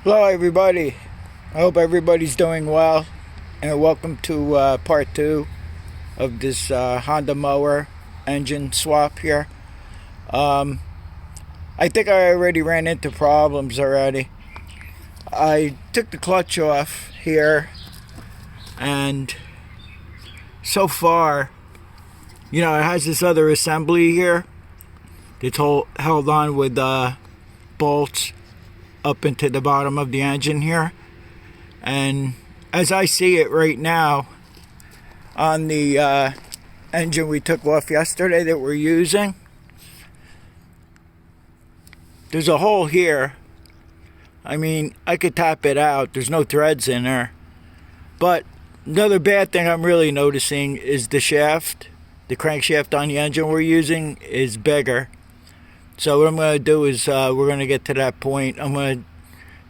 Hello everybody, I hope everybody's doing well, and welcome to part 2 of this Honda mower engine swap here. um, I think I already ran into problems already. I took the clutch off here, and so far, it has this other assembly here that's held on with bolts up into the bottom of the engine here. And as I see it right now on the engine we took off yesterday that we're using, there's a hole here. I mean, I could tap it out. There's no threads in there. But another bad thing I'm really noticing is the shaft. The crankshaft on the engine we're using is bigger. So what I'm going to do is we're going to get to that point. I'm going to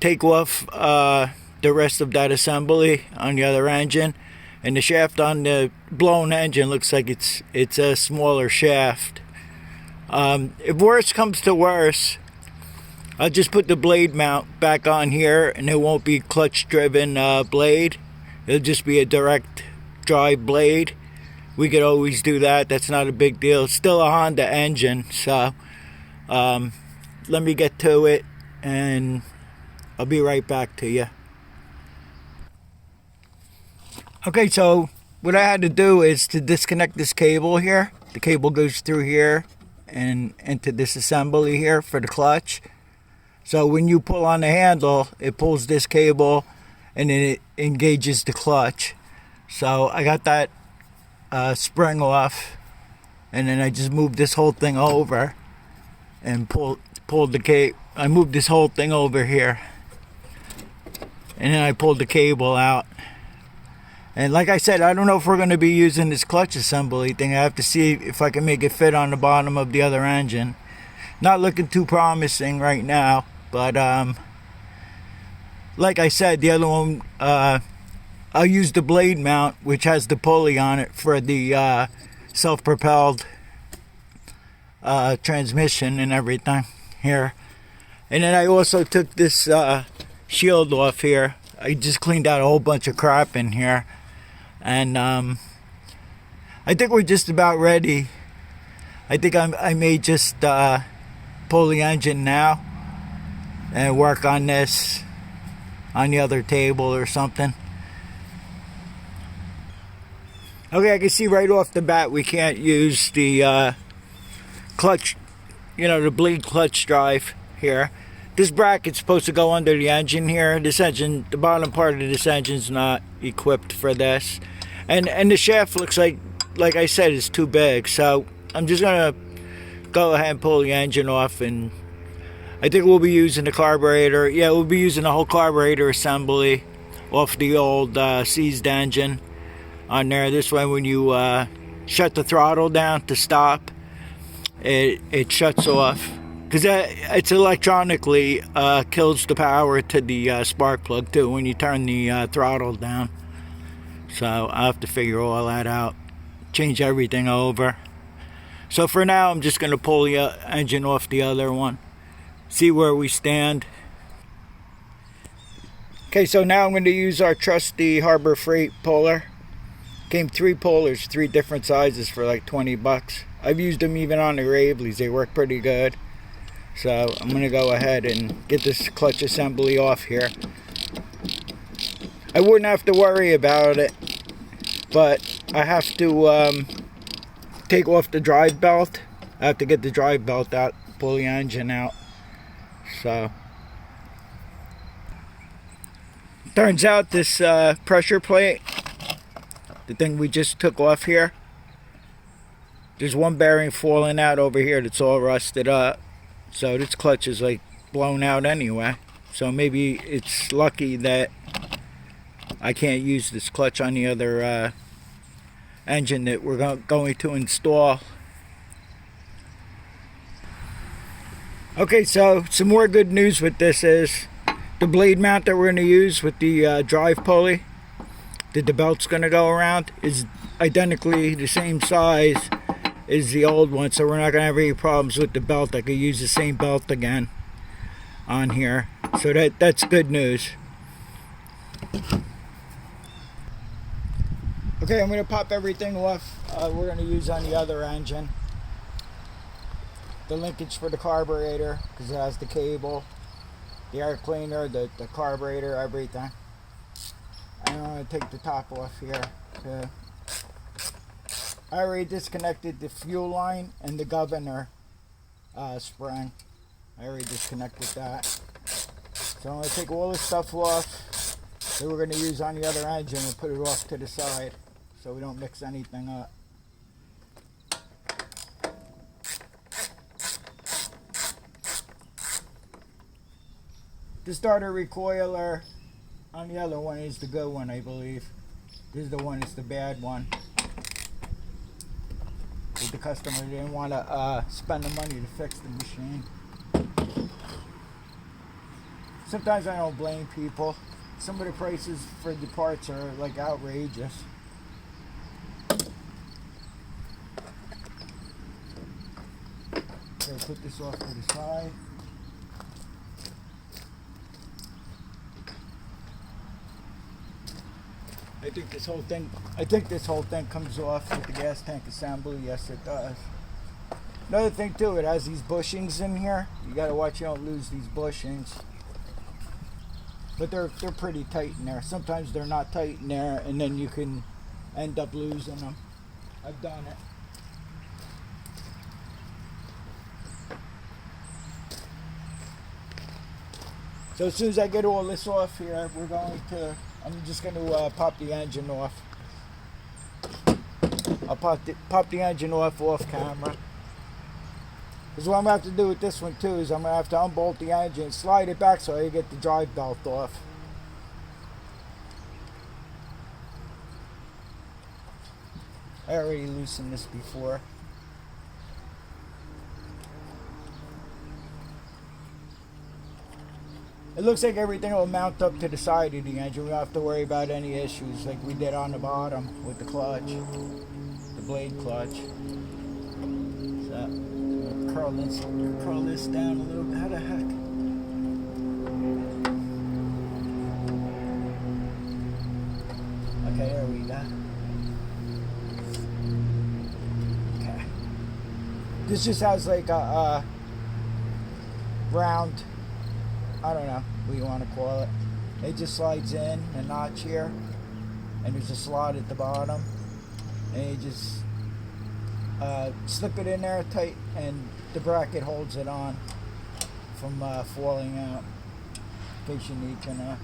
take off the rest of that assembly on the other engine, and the shaft on the blown engine looks like it's a smaller shaft. If worse comes to worse, I'll just put the blade mount back on here, and it won't be clutch driven blade. It'll just be a direct drive blade. We could always do that. That's not a big deal. It's still a Honda engine, so let me get to it and I'll be right back to you. Okay, so what I had to do is to disconnect this cable here. The cable goes through here and into this assembly here for the clutch. So when you pull on the handle, it pulls this cable and then it engages the clutch. So I got that spring off, and then I just moved this whole thing over and pulled the cable. I moved this whole thing over here, and then I pulled the cable out. And like I said, I don't know if we're going to be using this clutch assembly thing. I have to see if I can make it fit on the bottom of the other engine. Not looking too promising right now, but like I said, the other one, I'll use the blade mount, which has the pulley on it for the self-propelled transmission and everything here. And then I also took this shield off here. I just cleaned out a whole bunch of crap in here, and I think we're just about ready. I think I may just pull the engine now and work on this on the other table or something. Okay, I can see right off the bat we can't use the clutch, the bleed clutch drive here. This bracket's supposed to go under the engine here. This engine, the bottom part of this engine's not equipped for this. And the shaft looks like I said, is too big. So I'm just gonna go ahead and pull the engine off, and I think we'll be using the carburetor. Yeah, we'll be using the whole carburetor assembly off the old seized engine on there. This way, when you shut the throttle down to stop, it shuts off, because it's electronically kills the power to the spark plug too when you turn the throttle down. So I'll have to figure all that out, change everything over. So for now, I'm just going to pull the engine off the other one, see where we stand. Okay, so now I'm going to use our trusty Harbor Freight puller. Came 3 pullers, 3 different sizes for like 20 bucks. I've used them even on the Ravleys. They work pretty good. So I'm going to go ahead and get this clutch assembly off here. I wouldn't have to worry about it, but I have to take off the drive belt. I have to get the drive belt out, pull the engine out. So turns out this pressure plate, the thing we just took off here, there's one bearing falling out over here that's all rusted up. So this clutch is like blown out anyway. So maybe it's lucky that I can't use this clutch on the other engine that we're going to install. Okay, so some more good news with this is the blade mount that we're going to use with the drive pulley that the belt's going to go around is identically the same size as the old one, so we're not going to have any problems with the belt. I could use the same belt again on here. So that's good news. Okay, I'm going to pop everything off we're going to use on the other engine. The linkage for the carburetor, because it has the cable, the air cleaner, the carburetor, everything. And I'm going to take the top off here. I already disconnected the fuel line and the governor spring. I already disconnected that. So I'm going to take all this stuff off that we're going to use on the other engine and put it off to the side so we don't mix anything up. The starter recoiler on the other one is the good one, I believe. This is the one that's the bad one. But the customer didn't want to spend the money to fix the machine. Sometimes I don't blame people. Some of the prices for the parts are like outrageous. So put this off to the side. I think this whole thing comes off with the gas tank assembly. Yes, it does. Another thing too, it has these bushings in here. You gotta watch you don't lose these bushings. But they're pretty tight in there. Sometimes they're not tight in there, and then you can end up losing them. I've done it. So as soon as I get all this off here, I'm just going to pop the engine off. I'll pop the engine off camera. Because what I'm going to have to do with this one too is I'm going to have to unbolt the engine, slide it back so I get the drive belt off. I already loosened this before. It looks like everything will mount up to the side of the engine. We don't have to worry about any issues like we did on the bottom with the clutch, the blade clutch. So, curl this down a little bit. How the heck? Okay, there we go. Okay. This just has like a round, I don't know what you want to call it. It just slides in a notch here, and there's a slot at the bottom, and you just slip it in there tight, and the bracket holds it on from falling out, in case you need to know.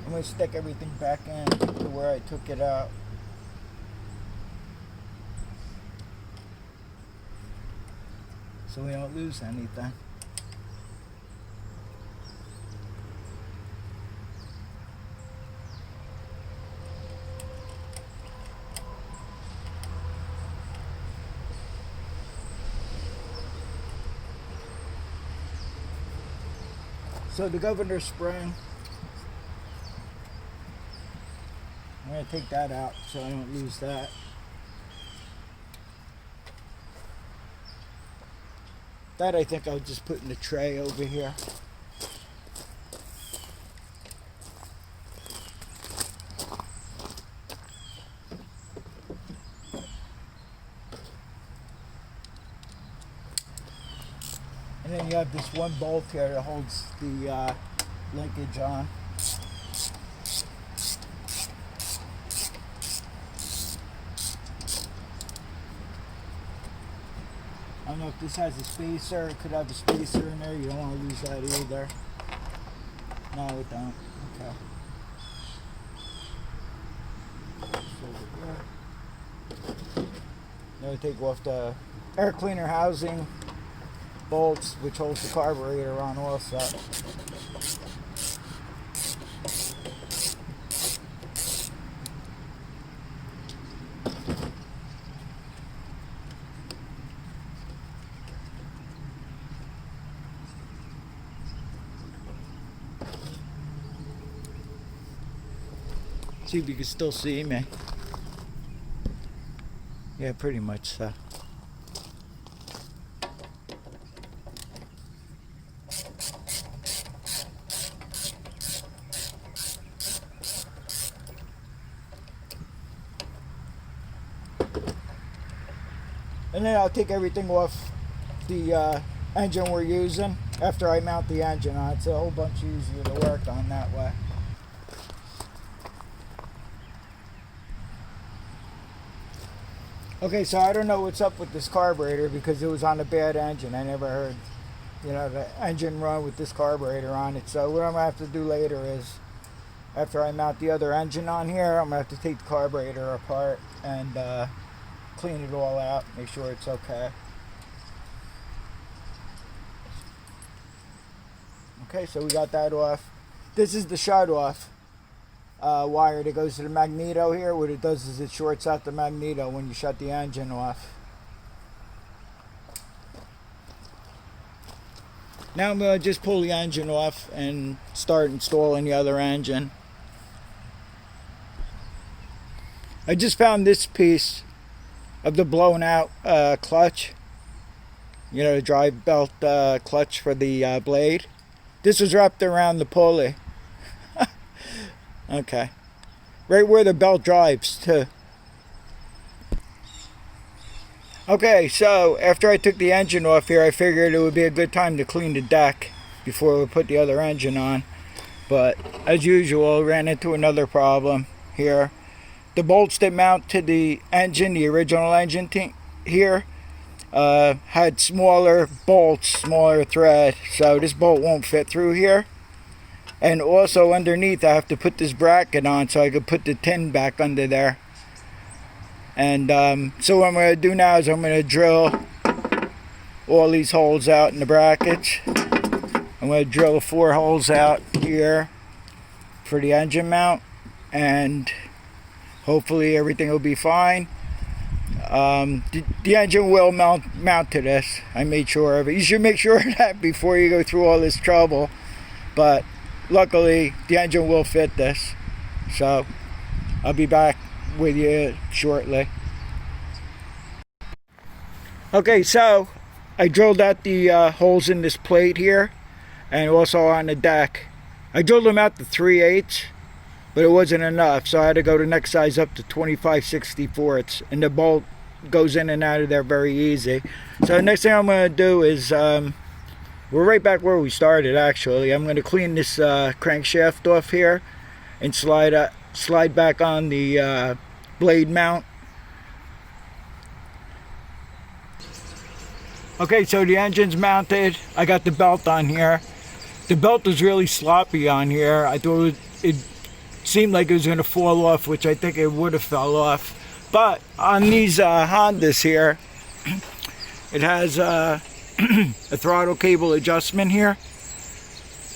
I'm going to stick everything back in to where I took it out. So we don't lose anything. So the governor spring, I'm going to take that out so I don't lose that. That I think I'll just put in the tray over here. And then you have this one bolt here that holds the linkage on. I don't know if this has a spacer. It could have a spacer in there. You don't want to lose that either. No, it don't. Okay. Now we take off the air cleaner housing bolts, which holds the carburetor on also. See if you can still see me. Yeah, Yeah, pretty much so. And then I'll take everything off the engine we're using after I mount the engine on. It's a whole bunch easier to work on that way. Okay, so I don't know what's up with this carburetor because it was on a bad engine. I never heard, the engine run with this carburetor on it. So what I'm gonna have to do later is, after I mount the other engine on here, I'm gonna have to take the carburetor apart and clean it all out, make sure it's okay. Okay, so we got that off. This is the shut off wire that goes to the magneto here. What it does is it shorts out the magneto when you shut the engine off. Now I'm going to just pull the engine off and start installing the other engine. I just found this piece of the blown out clutch, the drive belt clutch for the blade. This was wrapped around the pulley. Okay, right where the belt drives too. Okay, so after I took the engine off here, I figured it would be a good time to clean the deck before we put the other engine on. But as usual, ran into another problem here. The bolts that mount to the engine, the original engine here, had smaller bolts, smaller thread, so this bolt won't fit through here. And also underneath I have to put this bracket on so I could put the tin back under there. And so what I'm going to do now is I'm going to drill all these holes out in the brackets. I'm going to drill 4 holes out here for the engine mount, and hopefully everything will be fine. The engine will mount to this. I made sure of it. You should make sure of that before you go through all this trouble. But luckily the engine will fit this. So I'll be back with you shortly. Okay, so I drilled out the holes in this plate here and also on the deck. I drilled them out to 3/8, but it wasn't enough, so I had to go the next size up to 25/64, and the bolt goes in and out of there very easy. So the next thing I'm going to do is, we're right back where we started actually. I'm going to clean this crankshaft off here and slide back on the blade mount. Okay, so the engine's mounted. I got the belt on here. The belt was really sloppy on here. I thought it seemed like it was going to fall off, which I think it would have fell off. But on these Hondas here, it has a throttle cable adjustment here.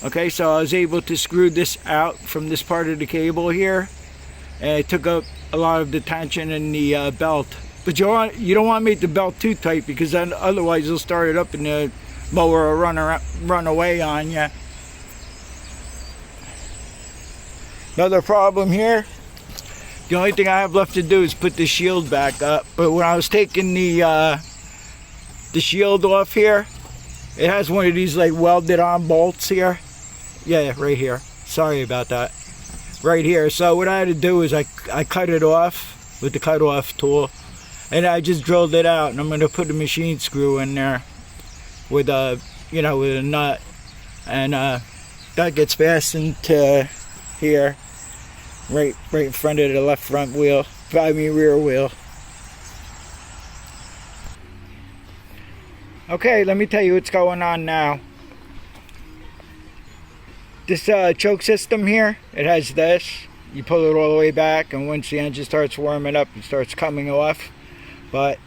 Okay, so I was able to screw this out from this part of the cable here, and it took up a lot of the tension in the belt. But you don't want to make the belt too tight, because then otherwise you'll start it up and the mower will run away on you. Another problem here, the only thing I have left to do is put the shield back up. But when I was taking the shield off here, it has one of these like welded on bolts here. Yeah, right here. Sorry about that. Right here. So what I had to do is I cut it off with the cut off tool, and I just drilled it out, and I'm going to put a machine screw in there with a with a nut, and that gets fastened to here, right in front of the left front wheel, rear wheel. Okay, let me tell you what's going on now. This choke system here, it has this. You pull it all the way back, and once the engine starts warming up, it starts coming off. But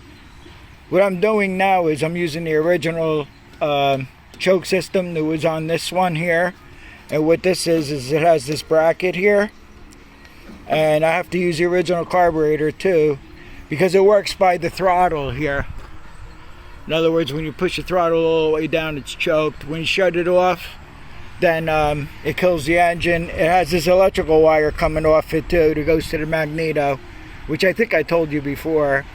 what I'm doing now is I'm using the original choke system that was on this one here. And what this is it has this bracket here. And I have to use the original carburetor too, because it works by the throttle here. In other words, when you push the throttle all the way down, it's choked. When you shut it off, then it kills the engine. It has this electrical wire coming off it too that goes to the magneto, which I think I told you before.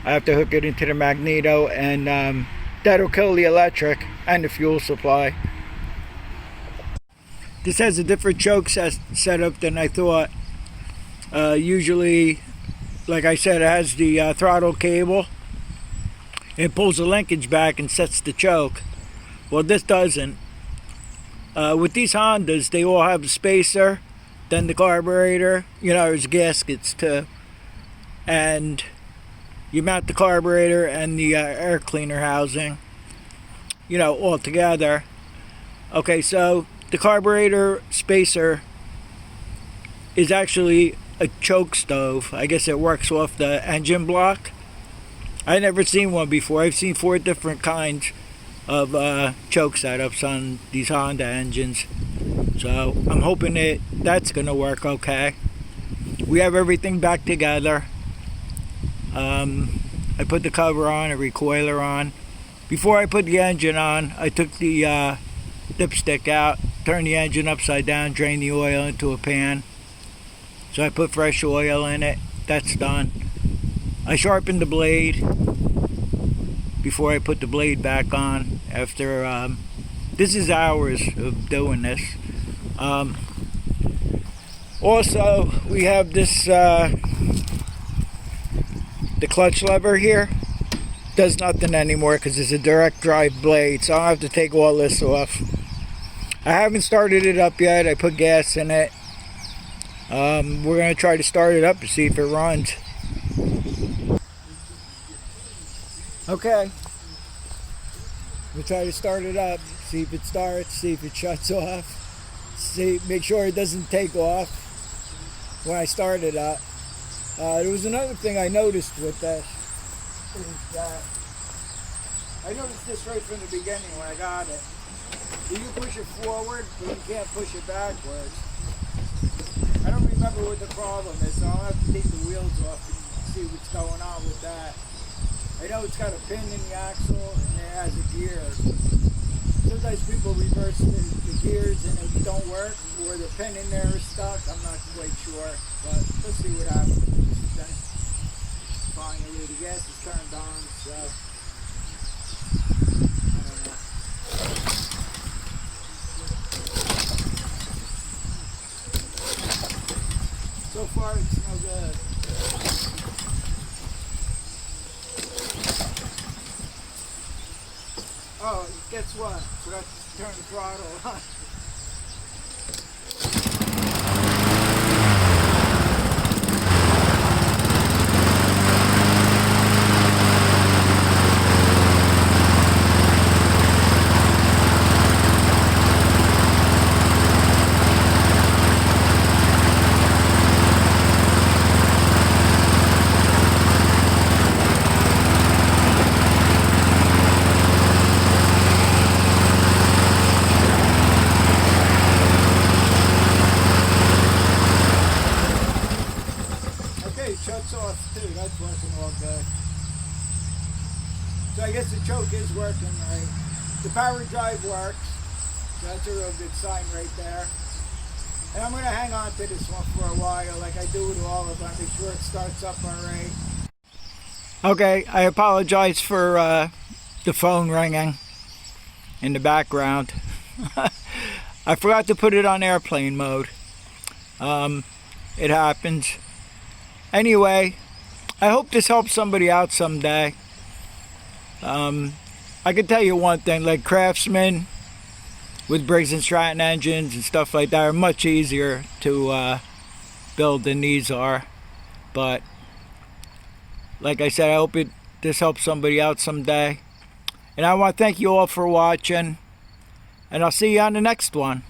I have to hook it into the magneto, and that'll kill the electric and the fuel supply. This has a different choke setup than I thought. Usually, like I said, it has the throttle cable. It pulls the linkage back and sets the choke. Well, this doesn't. With these Hondas, they all have a spacer, then the carburetor. You know, there's gaskets too. And you mount the carburetor and the air cleaner housing, you know, all together. Okay, so the carburetor spacer is actually a choke stove. I guess it works off the engine block. I've never seen one before. I've seen 4 different kinds of choke setups on these Honda engines. So I'm hoping that's going to work okay. We have everything back together. I put the cover on, a recoiler on. Before I put the engine on, I took the dipstick out, turned the engine upside down, drained the oil into a pan. So I put fresh oil in it. That's done. I sharpened the blade before I put the blade back on. After this is hours of doing this. Also, we have this the clutch lever here. Does nothing anymore because it's a direct drive blade, so I'll have to take all this off. I haven't started it up yet. I put gas in it. We're going to try to start it up to see if it runs. Okay. We'll try to start it up, see if it starts, see if it shuts off, make sure it doesn't take off when I start it up. There was another thing I noticed with this, is that I noticed this right from the beginning when I got it. You push it forward, but you can't push it backwards. I don't remember what the problem is, so I'll have to take the wheels off and see what's going on with that. I know it's got a pin in the axle and it has a gear. Sometimes people reverse the gears and it don't work, or the pin in there is stuck. I'm not quite sure, but let's see what happens. Then finally the gas is turned on, so I don't know. So far it's no good. Oh, guess what? Forgot to turn the throttle on. Shuts off too, that's working all good. So I guess the choke is working right. The power drive works, so that's a real good sign right there. And I'm going to hang on to this one for a while like I do with all of them, make sure it starts up alright. Okay, I apologize for the phone ringing in the background. I forgot to put it on airplane mode. It happens. Anyway, I hope this helps somebody out someday. I can tell you one thing, like Craftsman with Briggs & Stratton engines and stuff like that are much easier to build than these are. But like I said, I hope this helps somebody out someday. And I want to thank you all for watching, and I'll see you on the next one.